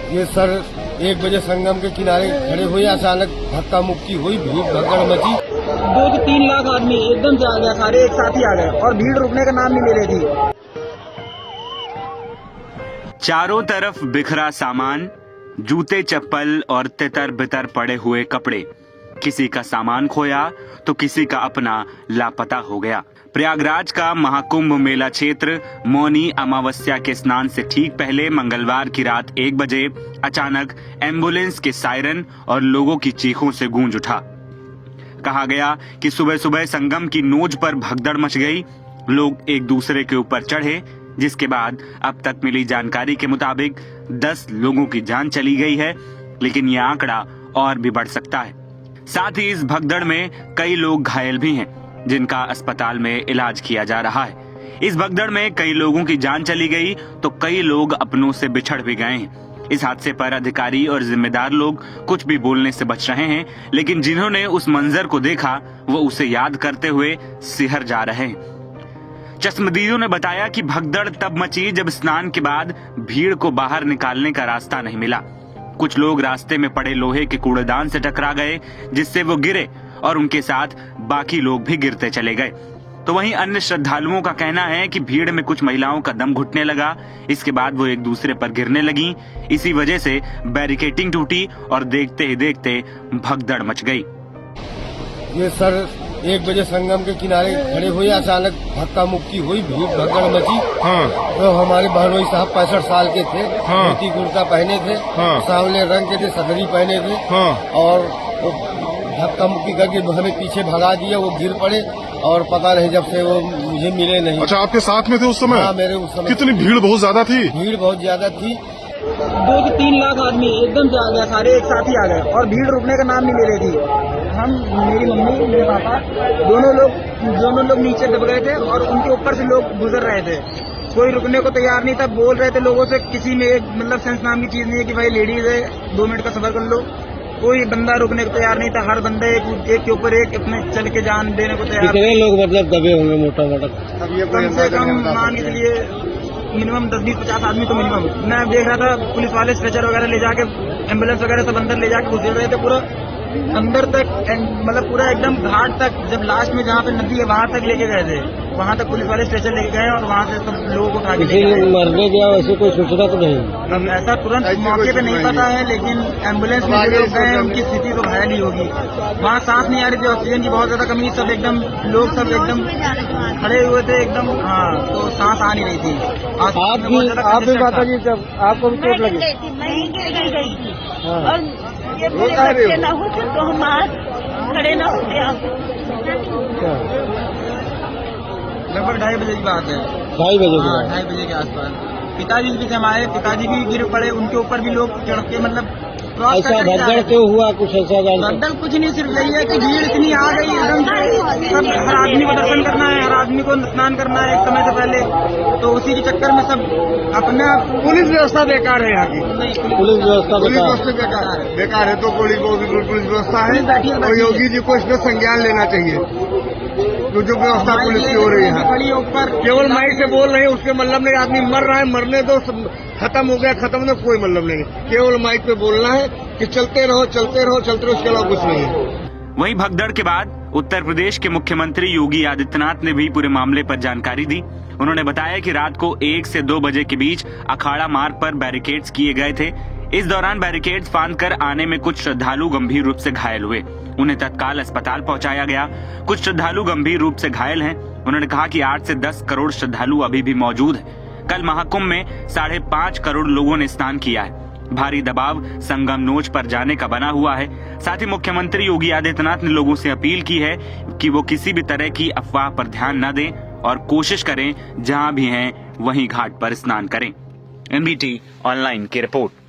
ये सर 1 बजे संगम के किनारे खड़े हुए, अचानक धक्का मुक्की हुई, भीड़ भगदड़ मची। 2 से 3 लाख आदमी एकदम से आ गया, सारे एक साथ ही आ गए और भीड़ रुकने का नाम नहीं ले रही थी। चारों तरफ बिखरा सामान, जूते चप्पल और तितर बितर पड़े हुए कपड़े। किसी का सामान खोया तो किसी का अपना लापता हो गया। प्रयागराज का महाकुंभ मेला क्षेत्र मौनी अमावस्या के स्नान से ठीक पहले मंगलवार की रात 1 बजे अचानक एम्बुलेंस के सायरन और लोगों की चीखों से गूंज उठा। कहा गया कि सुबह सुबह संगम की नोच पर भगदड़ मच गई। लोग एक दूसरे के ऊपर चढ़े, जिसके बाद अब तक मिली जानकारी के मुताबिक 10 लोगों की जान चली गई है, लेकिन यह आंकड़ा और भी बढ़ सकता है। साथ ही इस भगदड़ में कई लोग घायल भी हैं, जिनका अस्पताल में इलाज किया जा रहा है। इस भगदड़ में कई लोगों की जान चली गई तो कई लोग अपनों से बिछड़ भी गए हैं। इस हादसे पर अधिकारी और जिम्मेदार लोग कुछ भी बोलने से बच रहे हैं, लेकिन जिन्होंने उस मंजर को देखा वो उसे याद करते हुए सिहर जा रहे हैं। चश्मदीदों ने बताया कि भगदड़ तब मची जब स्नान के बाद भीड़ को बाहर निकालने का रास्ता नहीं मिला। कुछ लोग रास्ते में पड़े लोहे के कूड़ेदान से टकरा गए, जिससे वो गिरे और उनके साथ बाकी लोग भी गिरते चले गए। तो वहीं अन्य श्रद्धालुओं का कहना है कि भीड़ में कुछ महिलाओं का दम घुटने लगा। इसके बाद वो एक दूसरे पर गिरने लगी। इसी वजह से बैरिकेडिंग टूटी और देखते ही देखते भगदड़ मच गई। ये सर 1 बजे संगम के किनारे खड़े हुए, अचानक धक्का मुक्की हुई, भीड़ भगदड़ मची। तो हमारे बहनोई साहब 65 साल के थे, धोती कुर्ता पहने थे, सांवले रंग के थे, सदरी पहने थे, और धक्का मुक्की करके हमें पीछे भगा दिया। वो गिर पड़े और पता नहीं जब से वो मुझे मिले नहीं। अच्छा, आपके साथ में थे उस समय? हाँ, मेरे उस समय। कितनी भीड़? बहुत ज्यादा थी। भीड़ बहुत ज्यादा थी। 2 से 3 लाख आदमी एकदम से आ गया, सारे एक साथ ही आ गए और भीड़ रुकने का नाम नहीं ले रही थी। हम, मेरी मम्मी, मेरे पापा, दोनों लोग नीचे दब गए थे और उनके ऊपर से लोग गुजर रहे थे। कोई रुकने को तैयार नहीं था। बोल रहे थे लोगों से, किसी में एक मतलब सेंस नाम की चीज नहीं है कि भाई लेडीज है 2 मिनट का सफर कर लो। कोई बंदा रुकने को तैयार नहीं था। हर बंदा एक के ऊपर एक अपने चल के जान देने को तैयार। कितने लोग मतलब दबे होंगे मोटा मोटा? कम से कम मान के चलिए मिनिमम 10-20-50 आदमी तो मिनिमम। मैं देख रहा था पुलिस वाले स्ट्रेचर वगैरह ले जाके, एम्बुलेंस वगैरह सब अंदर ले जाके घुस रहे थे पूरा अंदर तक, मतलब पूरा एकदम घाट तक। जब लास्ट में जहाँ पे नदी है वहाँ तक लेके गए थे, वहाँ तक पुलिस वाले स्ट्रेचर लेके गए और वहाँ से सब लोगों को उठा के किसी मरने गया वैसे कोई सूचना तो नहीं? ऐसा तुरंत मौके पे नहीं पता है, लेकिन एम्बुलेंस में जो लोग गए उनकी स्थिति तो घायल ही होगी। वहाँ सांस नहीं आ रही थी, ऑक्सीजन की बहुत ज्यादा कमी। सब एकदम लोग सब एकदम खड़े हुए थे एकदम। हाँ, तो सांस आ नहीं रही थी। आप भी माता जी, जब आपको भी चोट लगी? और ये मेरे बच्चे न होते तो हम आज खड़े न होते। आप लगभग 2:30 बजे की बात है। 2:30 बजे? 2:30 बजे के आसपास पिताजी भी थे हमारे, पिताजी भी गिर पड़े। उनके ऊपर भी लोग चढ़ के मतलब ऐसा भगदड़ क्यों हुआ, कुछ ऐसा जानते? भगदड़ कुछ नहीं, सिर्फ यही है कि भीड़ इतनी आ गई एकदम से। सब हर आदमी को दर्शन करना है, हर आदमी को स्नान करना है एक समय से पहले, तो उसी के चक्कर में सब अपना। पुलिस व्यवस्था बेकार है यहाँ की। पुलिस व्यवस्था बेकार है तो पुलिस व्यवस्था है, और योगी जी को इसमें संज्ञान लेना चाहिए। जो व्यवस्था पुलिस की हो रही है खड़ी ऊपर, केवल माइक से बोल रहे हैं, उसके मतलब नहीं। आदमी मर रहा है, मरने दो, खत्म हो गया, खत्म तो कोई मतलब नहीं। केवल माइक पे बोलना है कि चलते रहो चलते रहो चलते रहो, उसके अलावा कुछ नहीं है। वहीं भगदड़ के बाद उत्तर प्रदेश के मुख्यमंत्री योगी आदित्यनाथ ने भी पूरे मामले पर जानकारी दी। उन्होंने बताया कि रात को 1 से 2 बजे के बीच अखाड़ा मार्ग पर बैरिकेड्स किए गए थे। इस दौरान बैरिकेड्स फांदकर आने में कुछ श्रद्धालु गंभीर रूप से घायल हुए। उन्हें तत्काल अस्पताल पहुंचाया गया। कुछ श्रद्धालु गंभीर रूप से घायल हैं। उन्होंने कहा कि 8 से 10 करोड़ श्रद्धालु अभी भी मौजूद हैं। कल महाकुंभ में 5.5 करोड़ लोगों ने स्नान किया है। भारी दबाव संगम नोच पर जाने का बना हुआ है। साथ ही मुख्यमंत्री योगी आदित्यनाथ ने लोगों से अपील की है कि वो किसी भी तरह की अफवाह पर ध्यान न दें और कोशिश करें जहां भी हैं वहीं घाट पर स्नान करें। NBT ऑनलाइन की रिपोर्ट।